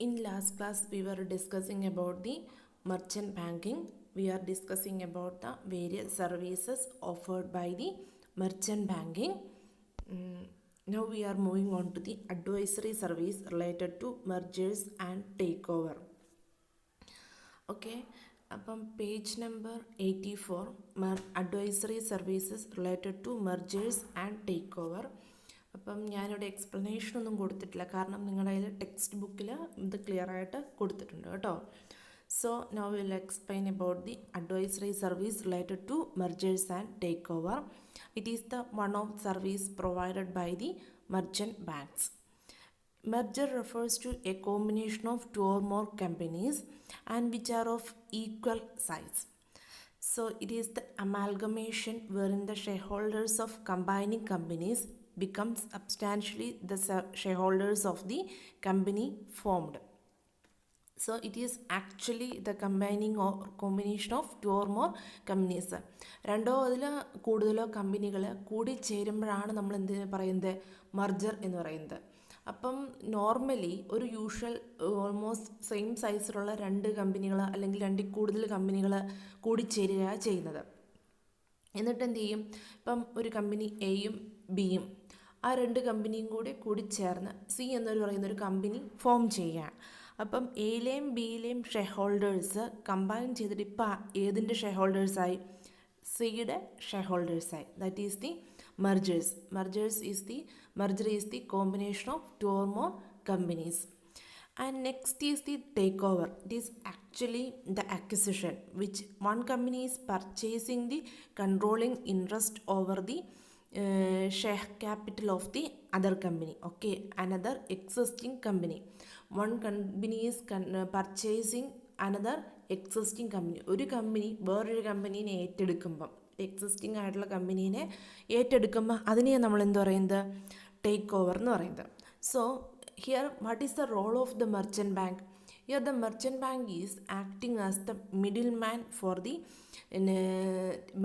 In last class, we were discussing about the merchant banking. We are discussing about the various services offered by the merchant banking. Now we are moving on to the advisory service related to mergers and takeover. Okay, അപ്പം page number 84 advisory services related to mergers and take over. അപ്പം ഞാനിവിടെ explanation ഒന്നും കൊടുത്തിട്ടില്ല, കാരണം നിങ്ങളുടെ കയ്യിൽ text ബുക്കിൽ ഇത് ക്ലിയർ ആയിട്ട് കൊടുത്തിട്ടുണ്ട് കേട്ടോ. So now will explain about the advisory service related to mergers and take over. It is the one of service provided by the merchant banks. Merger refers to a combination of two or more companies and which are of equal size. So it is the amalgamation wherein the shareholders of combining companies becomes substantially the shareholders of the company formed. So it is actually the combining or combination of two or more companies. രണ്ടോ അതിൽ കൂടുതലോ കമ്പനികൾ കൂടി ചേരുമ്പോഴാണ് നമ്മൾ എന്ത് പറയുന്നത്, മർജർ എന്ന് പറയുന്നത്. അപ്പം നോർമലി ഒരു യൂഷ്വൽ ഓൾമോസ്റ്റ് സെയിം സൈസിലുള്ള രണ്ട് കമ്പനികൾ അല്ലെങ്കിൽ രണ്ടിൽ കൂടുതൽ കമ്പനികൾ കൂടിച്ചേരുകയാണ് ചെയ്യുന്നത്. എന്നിട്ട് എന്ത് ചെയ്യും, ഇപ്പം ഒരു കമ്പനി എയും ബിയും, ആ രണ്ട് കമ്പനിയും കൂടി ചേർന്ന് സി എന്നൊരു പറയുന്നൊരു കമ്പനി ഫോം ചെയ്യുകയാണ്. അപ്പം എയിലെയും ബിയിലെയും ഷെയർ ഹോൾഡേഴ്സ് കമ്പൈൻ ചെയ്തിട്ട് ഇപ്പം ഏതിൻ്റെ ഷെയർ ഹോൾഡേഴ്സായി, സിയുടെ ഷെയർ ഹോൾഡേഴ്സായി. That is the mergers. Merger is the combination of two or more companies. And next is the takeover. It is actually the acquisition, which one company is purchasing the controlling interest over the share capital of the other company. Okay, another existing company. One company is purchasing another existing company. ഒരു company വേറൊരു കമ്പനീനെ ഏറ്റെടുക്കുമ്പം, existing ആയിട്ടുള്ള കമ്പനീനെ ഏറ്റെടുക്കുമ്പോൾ അതിനെ നമ്മൾ എന്ത് പറയുന്നത്, take over എന്ന് പറയുന്നത്. So here what is the role of the merchant bank? Here the merchant bank is acting as the middle man for the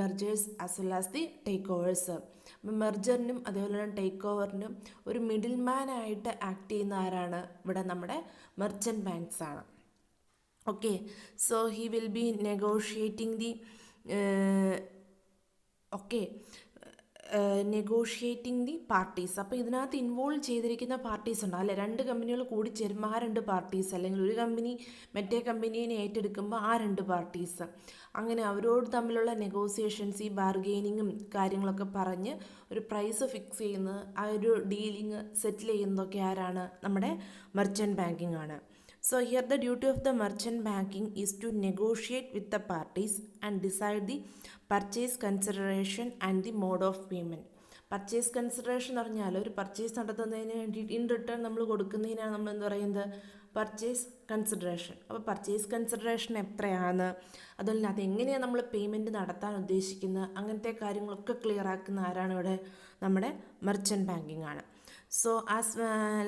mergers as well as the take overs. മെർജറിനും അതേപോലെ തന്നെ take ഓവറിനും ഒരു middle മാനായിട്ട് act ചെയ്യുന്ന ആരാണ്? ഇവിടെ നമ്മുടെ merchant banks ആണ്. Okay, so he will be negotiating the negotiating the parties. അപ്പോൾ ഇതിനകത്ത് ഇൻവോൾവ് ചെയ്തിരിക്കുന്ന പാർട്ടീസ് ഉണ്ട് അല്ലേ, രണ്ട് കമ്പനികൾ കൂടി ചേരുമ്പോൾ ആ രണ്ട് പാർട്ടീസ്, അല്ലെങ്കിൽ ഒരു കമ്പനി മറ്റേ കമ്പനീനെ ഏറ്റെടുക്കുമ്പോൾ ആ രണ്ട് പാർട്ടീസ്, അങ്ങനെ അവരോട് തമ്മിലുള്ള നെഗോസിയേഷൻസ്, ഈ ബാർഗെയിനിങ്ങും കാര്യങ്ങളൊക്കെ പറഞ്ഞ് ഒരു പ്രൈസ് ഫിക്സ് ചെയ്യുന്നത്, ആ ഒരു ഡീലിങ് സെറ്റിൽ ചെയ്യുന്നതൊക്കെ ആരാണ്? നമ്മുടെ മെർച്ചൻറ്റ് ബാങ്കിങ് ആണ്. So here the duty of the merchant banking is to negotiate with the parties and decide the purchase consideration and the mode of payment. Purchase consideration എന്ന് പറഞ്ഞാൽ ഒരു പർച്ചേസ് നടത്തുന്നതിന് വേണ്ടിയിട്ട് ഇൻ റിട്ടേൺ നമ്മൾ കൊടുക്കുന്നതിനാണ് നമ്മൾ എന്ത് പറയുന്നത്, പർച്ചേസ് കൺസിഡറേഷൻ. അപ്പോൾ പർച്ചേസ് കൺസിഡറേഷൻ എത്രയാണ്, അതുപോലെ അതെങ്ങനെയാണ് നമ്മൾ പേയ്മെൻറ്റ് നടത്താൻ ഉദ്ദേശിക്കുന്നത്, അങ്ങനത്തെ കാര്യങ്ങളൊക്കെ ക്ലിയർ ആക്കുന്ന ആരാണ് ഇവിടെ? നമ്മുടെ മെർച്ചൻറ്റ് ബാങ്കിങ് ആണ്. So as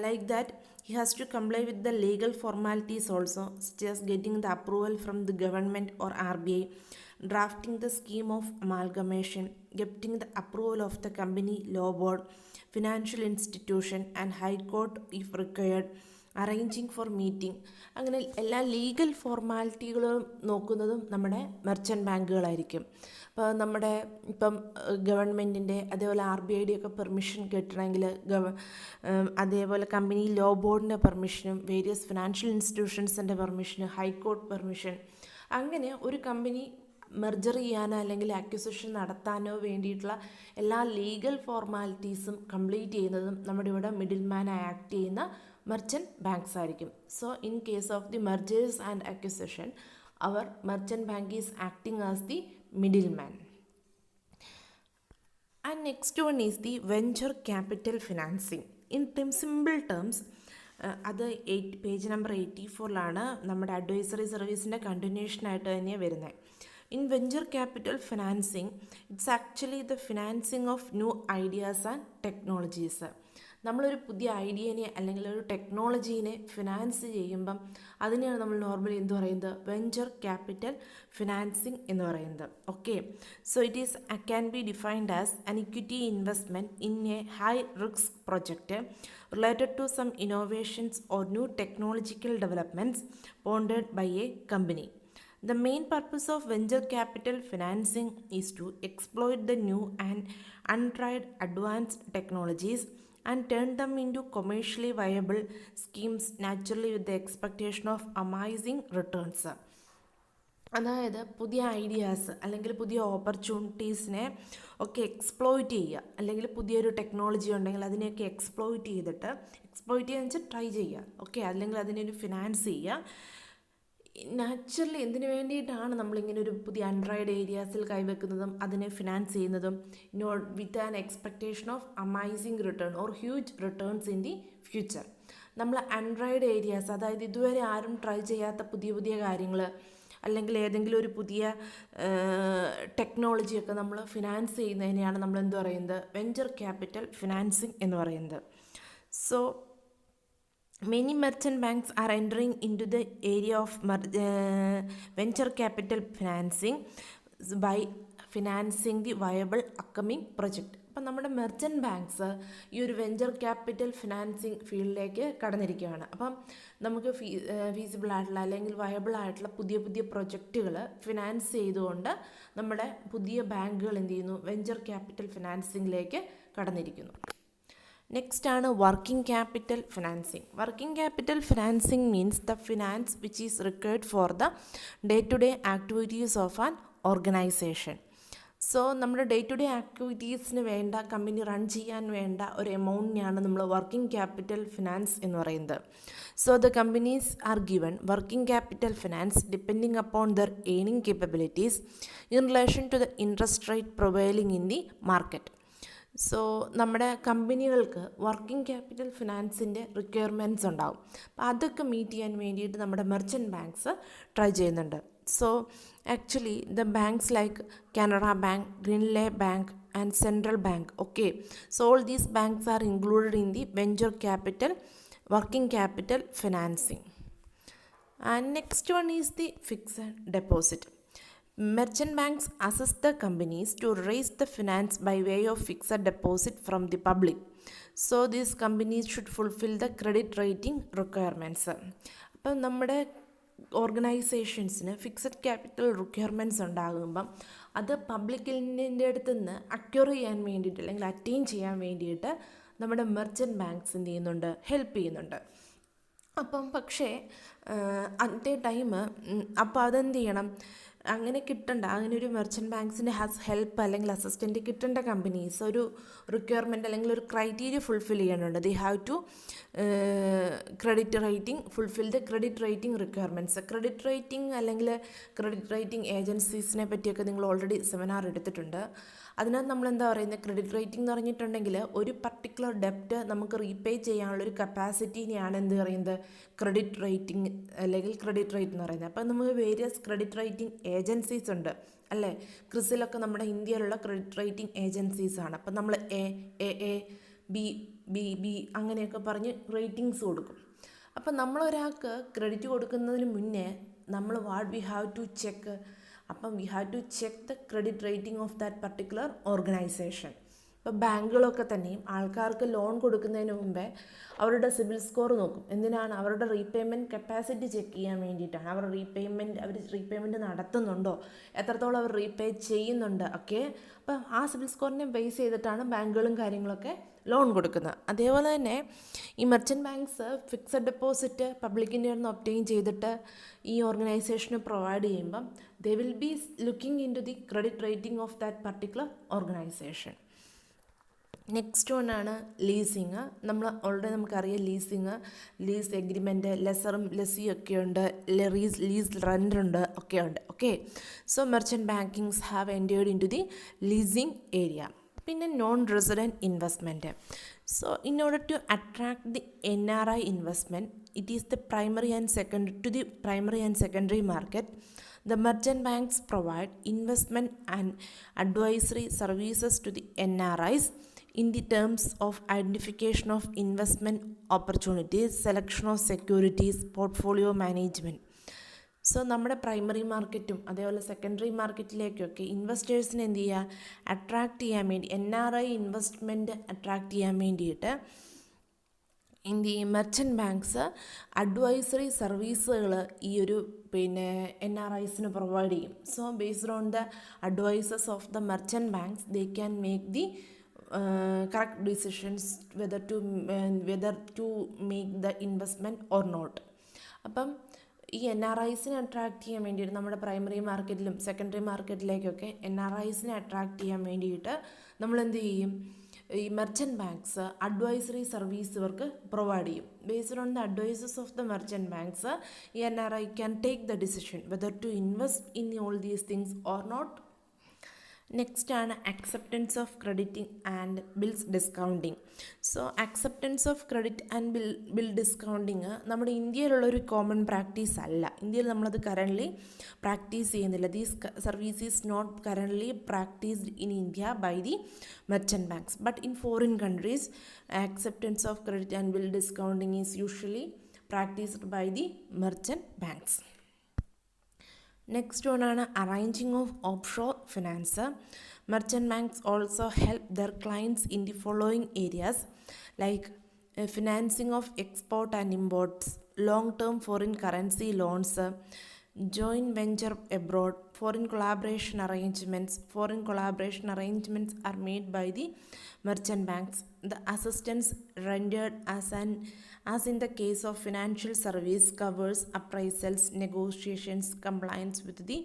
like that, he has to comply with the legal formalities also, such as getting the approval from the government or RBI, drafting the scheme of amalgamation, getting the approval of the company law board, financial institution and high court if required, arranging four meeting. അങ്ങനെ എല്ലാ legal ഫോർമാലിറ്റികളും നോക്കുന്നതും നമ്മുടെ merchant ബാങ്കുകളായിരിക്കും. അപ്പോൾ നമ്മുടെ ഇപ്പം ഗവൺമെൻറ്റിൻ്റെ അതേപോലെ RBIയുടെ ഒക്കെ പെർമിഷൻ കിട്ടണമെങ്കിൽ അതേപോലെ കമ്പനി ലോ ബോർഡിൻ്റെ പെർമിഷനും വേരിയസ് ഫിനാൻഷ്യൽ ഇൻസ്റ്റിറ്റ്യൂഷൻസിൻ്റെ പെർമിഷന്, ഹൈക്കോർട്ട് പെർമിഷൻ, അങ്ങനെ ഒരു കമ്പനി മെർജർ ചെയ്യാനോ അല്ലെങ്കിൽ അക്വിസിഷൻ നടത്താനോ വേണ്ടിയിട്ടുള്ള എല്ലാ ലീഗൽ ഫോർമാലിറ്റീസും കംപ്ലീറ്റ് ചെയ്യുന്നതും നമ്മുടെ ഇവിടെ മിഡിൽ മാനായി ആക്ട് ചെയ്യുന്ന മെർച്ചൻറ്റ് ബാങ്ക്സ് ആയിരിക്കും. So in case of the mergers and acquisition, അവർ merchant bank is acting as the middle man. And next one is the venture capital financing. In simple terms, അത് page number 84 നമ്മുടെ advisory സർവീസിൻ്റെ കണ്ടിന്യൂഷനായിട്ട് തന്നെയാണ് വരുന്നത്. In venture capital financing, it's actually the financing of new ideas and technologies. നമ്മളൊരു പുതിയ ഐഡിയനെ അല്ലെങ്കിൽ ഒരു ടെക്നോളജീനെ finance ചെയ്യുമ്പം അതിനെയാണ് നമ്മൾ നോർമലി എന്ത് പറയുന്നത്, വെഞ്ചർ ക്യാപിറ്റൽ ഫിനാൻസിങ് എന്ന് പറയുന്നത്. Okay, so it is can be defined as an equity investment in a high risk project related to some innovations or new technological developments funded by a company. The main purpose of venture capital financing is to exploit the new and untried advanced technologies and turn them into commercially viable schemes, naturally with the expectation of amazing returns. അതായത് പുതിയ ideas അല്ലെങ്കിൽ പുതിയ ഓപ്പർച്യൂണിറ്റീസിനെ ഒക്കെ exploit ചെയ്യുക, അല്ലെങ്കിൽ പുതിയൊരു technology ഉണ്ടെങ്കിൽ അതിനെയൊക്കെ എക്സ്പ്ലോയിറ്റ് ചെയ്തിട്ട്, എക്സ്പ്ലോയിറ്റ് ചെയ്യുക വെച്ചാൽ ട്രൈ ചെയ്യുക, ഓക്കെ, അല്ലെങ്കിൽ അതിനൊരു ഫിനാൻസ് ചെയ്യുക. നാച്ചുറലി എന്തിനു വേണ്ടിയിട്ടാണ് നമ്മളിങ്ങനെ ഒരു പുതിയ അൺട്രൈഡ് ഏരിയാസിൽ കൈവെക്കുന്നതും അതിനെ ഫിനാൻസ് ചെയ്യുന്നതും, with an expectation of amazing written or huge returns in the future. നമ്മൾ അൺട്രൈഡ് ഏരിയാസ്, അതായത് ഇതുവരെ ആരും ട്രൈ ചെയ്യാത്ത പുതിയ പുതിയ കാര്യങ്ങൾ അല്ലെങ്കിൽ ഏതെങ്കിലും ഒരു പുതിയ ടെക്നോളജിയൊക്കെ നമ്മൾ ഫിനാൻസ് ചെയ്യുന്നതിനെയാണ് നമ്മൾ എന്ത് പറയുന്നത്, വെഞ്ചർ ക്യാപിറ്റൽ ഫിനാൻസിങ് എന്ന് പറയുന്നത്. So many merchant banks are entering into the area of venture capital financing by financing the viable upcoming project. അപ്പം നമ്മുടെ മെർച്ചൻറ്റ് ബാങ്ക്സ് ഈ ഒരു വെഞ്ചർ ക്യാപിറ്റൽ ഫിനാൻസിങ് ഫീൽഡിലേക്ക് കടന്നിരിക്കുകയാണ്. അപ്പം നമുക്ക് ഫീസിബിൾ ആയിട്ടുള്ള അല്ലെങ്കിൽ വയബിൾ ആയിട്ടുള്ള പുതിയ പുതിയ പ്രൊജക്റ്റുകൾ ഫിനാൻസ് ചെയ്തുകൊണ്ട് നമ്മുടെ പുതിയ ബാങ്കുകൾ എന്ത് ചെയ്യുന്നു, വെഞ്ചർ ക്യാപിറ്റൽ ഫിനാൻസിങ്ങിലേക്ക് കടന്നിരിക്കുന്നു. നെക്സ്റ്റ് ആണ് working capital financing. Working capital financing means the finance which is required for the day to day activities of an organisation. So നമ്മുടെ ഡേ ടു ഡേ ആക്ടിവിറ്റീസിന് വേണ്ട, കമ്പനി റൺ ചെയ്യാൻ വേണ്ട ഒരു എമൗണ്ടിനെയാണ് നമ്മൾ വർക്കിംഗ് ക്യാപിറ്റൽ ഫിനാൻസ് എന്ന് പറയുന്നത്. So the companies are given working capital finance depending upon their earning capabilities in relation to the interest rate prevailing in the market. So നമ്മുടെ കമ്പനികൾക്ക് വർക്കിംഗ് ക്യാപിറ്റൽ ഫിനാൻസിൻ്റെ റിക്വയർമെൻറ്റ്സ് ഉണ്ടാവും. അപ്പോൾ അതൊക്കെ മീറ്റ് ചെയ്യാൻ വേണ്ടിയിട്ട് നമ്മുടെ മെർച്ചൻറ്റ് ബാങ്ക്സ് ട്രൈ ചെയ്യുന്നുണ്ട്. So actually the banks like Canara bank, Grindlays bank and central bank, okay, so all these banks are included in the venture capital working capital financing. And next one is the fixed deposit. Merchant banks assist the companies to raise the finance by way of fixed deposit from the public. So these companies should fulfill the credit rating requirements. അപ്പം നമ്മുടെ ഓർഗനൈസേഷൻസിന് fixed capital requirements ഉണ്ടാകുമ്പം അത് പബ്ലിക്കിൻ്റെ അടുത്ത് നിന്ന് acquire ചെയ്യാൻ വേണ്ടിയിട്ട് അല്ലെങ്കിൽ attain ചെയ്യാൻ വേണ്ടിയിട്ട് നമ്മുടെ മെർച്ചൻറ്റ് ബാങ്ക്സ് എന്ത് ചെയ്യുന്നുണ്ട്, ഹെൽപ്പ് ചെയ്യുന്നുണ്ട്. അപ്പം പക്ഷേ അന്നത്തെ ടൈം അപ്പോൾ അതെന്ത് ചെയ്യണം, അങ്ങനെ കിട്ടണ്ട, അങ്ങനെ ഒരു മെർച്ചൻറ്റ് ബാങ്ക്സിൻ്റെ ഹെൽപ്പ് അല്ലെങ്കിൽ അസിസ്റ്റൻറ്റ് കിട്ടേണ്ട കമ്പനീസ് ഒരു റിക്വയർമെൻറ്റ് അല്ലെങ്കിൽ ഒരു ക്രൈറ്റീരിയ ഫുൾഫിൽ ചെയ്യാനുണ്ട്. They have to credit rating, fulfil the credit rating requirements. Credit rating അല്ലെങ്കിൽ ക്രെഡിറ്റ് റേറ്റിംഗ് ഏജൻസീസിനെ പറ്റിയൊക്കെ നിങ്ങൾ ഓൾറെഡി സെമിനാർ എടുത്തിട്ടുണ്ട്. അതിനകത്ത് നമ്മൾ എന്താ പറയുന്നത്, ക്രെഡിറ്റ് റേറ്റിംഗ് എന്ന് പറഞ്ഞിട്ടുണ്ടെങ്കിൽ ഒരു പർട്ടിക്കുലർ ഡെപ്റ്റ് നമുക്ക് റീപേ ചെയ്യാനുള്ളൊരു കപ്പാസിറ്റീനെയാണ് എന്ത് പറയുന്നത്, ക്രെഡിറ്റ് റേറ്റിംഗ് അല്ലെങ്കിൽ ക്രെഡിറ്റ് റേറ്റ് എന്ന് പറയുന്നത്. അപ്പം നമുക്ക് വേരിയസ് ക്രെഡിറ്റ് റേറ്റിംഗ് ഏജൻസീസ് ഉണ്ട് അല്ലേ. ക്രിസിലൊക്കെ നമ്മുടെ ഇന്ത്യയിലുള്ള ക്രെഡിറ്റ് റേറ്റിംഗ് ഏജൻസീസാണ്. അപ്പം നമ്മൾ എ ബി ബി ബി അങ്ങനെയൊക്കെ പറഞ്ഞ് റേറ്റിംഗ്സ് കൊടുക്കും. അപ്പം നമ്മളൊരാൾക്ക് ക്രെഡിറ്റ് കൊടുക്കുന്നതിന് മുന്നേ നമ്മൾ what we have to check, അപ്പം we have to check the credit rating of that particular organisation. ഇപ്പോൾ ബാങ്കുകളൊക്കെ തന്നെയും ആൾക്കാർക്ക് ലോൺ കൊടുക്കുന്നതിന് മുമ്പേ അവരുടെ സിബിൽ സ്കോർ നോക്കും. എന്തിനാണ്, അവരുടെ റീപേയ്മെൻറ്റ് കപ്പാസിറ്റി ചെക്ക് ചെയ്യാൻ വേണ്ടിയിട്ടാണ്. അവർ റീപേയ്മെൻറ്റ് നടത്തുന്നുണ്ടോ, എത്രത്തോളം അവർ റീപേ ചെയ്യുന്നുണ്ട് ഒക്കെ. അപ്പം ആ സിബിൽ സ്കോറിനെ ബേസ് ചെയ്തിട്ടാണ് ബാങ്കുകളും കാര്യങ്ങളൊക്കെ ലോൺ കൊടുക്കുന്നത്. അതേപോലെ തന്നെ ഈ മെർച്ചൻറ്റ് ബാങ്ക്സ് ഫിക്സഡ് ഡെപ്പോസിറ്റ് പബ്ലിക്കിൻ്റെ നിന്ന് ഒബ്റ്റെയിൻ ചെയ്തിട്ട് ഈ ഓർഗനൈസേഷന് പ്രൊവൈഡ് ചെയ്യുമ്പം they will be looking in to the credit rating of that particular organisation. Next വണ്ണാണ് ലീസിങ്. നമുക്കറിയാം ലീസ് എഗ്രിമെൻറ്റ്, ലെസറും ലെസ്സിയും ഒക്കെ ഉണ്ട്, ലീസ് റെൻ്റുണ്ട് ഒക്കെ ഉണ്ട്. Okay, so merchant bankings have entered in to the leasing area. പിന്നെ non resident investment. So in order to attract the NRI investment, it is the primary and secondary market. The merchant banks provide investment and advisory services to the NRIs in the terms of identification of investment opportunities, selection of securities, portfolio management. So നമ്മുടെ primary മാർക്കറ്റും അതേപോലെ secondary മാർക്കറ്റിലേക്കൊക്കെ ഇൻവെസ്റ്റേഴ്സിനെ എന്ത് ചെയ്യുക, attract ചെയ്യാൻ വേണ്ടി, NRI investment attract ചെയ്യാൻ വേണ്ടിയിട്ട് എന്ത് ചെയ്യും, മെർച്ചൻറ്റ് ബാങ്ക്സ് അഡ്വൈസറി സർവീസുകൾ ഈ ഒരു NRIസിന് പ്രൊവൈഡ് ചെയ്യും. So based on the advises of the merchant banks they can make the correct decisions whether to make the investment or not. അപ്പം ഈ NRIസിനെ അട്രാക്റ്റ് ചെയ്യാൻ വേണ്ടിയിട്ട് നമ്മുടെ പ്രൈമറി മാർക്കറ്റിലും സെക്കൻഡറി മാർക്കറ്റിലേക്കൊക്കെ NRIസിനെ അട്രാക്റ്റ് ചെയ്യാൻ വേണ്ടിയിട്ട് നമ്മൾ എന്ത് ചെയ്യും, ഈ മെർച്ചൻറ്റ് ബാങ്ക്സ് അഡ്വൈസറി സർവീസ് ഇവർക്ക് പ്രൊവൈഡ് ചെയ്യും. Based on the advises of the merchant banks ഈ NRI can take the decision whether to invest in all these things or not. Next ആണ് acceptance of crediting and bills discounting. So acceptance of credit and bill discounting നമ്മുടെ ഇന്ത്യയിലുള്ളൊരു common practice അല്ല. ഇന്ത്യയിൽ നമ്മളത് currently practice ചെയ്യുന്നില്ല. These service is not currently practised in India by the merchant banks. But in foreign countries acceptance of credit and bill discounting is usually practised by the merchant banks. Next ആണ് arranging of offshore finance. Merchant banks also help their clients in the following areas like financing of export and imports, long term foreign currency loans, joint venture abroad, foreign collaboration arrangements. Foreign collaboration arrangements are made by the merchant banks. The assistance rendered as in the case of financial service covers appraisals, negotiations, compliance with the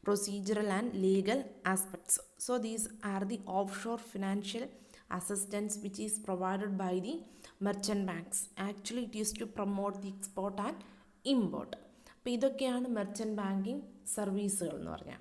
procedural and legal aspects. So these are the offshore financial assistance which is provided by the merchant banks. Actually it is to promote the export and import. അപ്പോൾ ഇതൊക്കെയാണ് merchant banking സർവീസുകൾ എന്ന് പറഞ്ഞാൽ.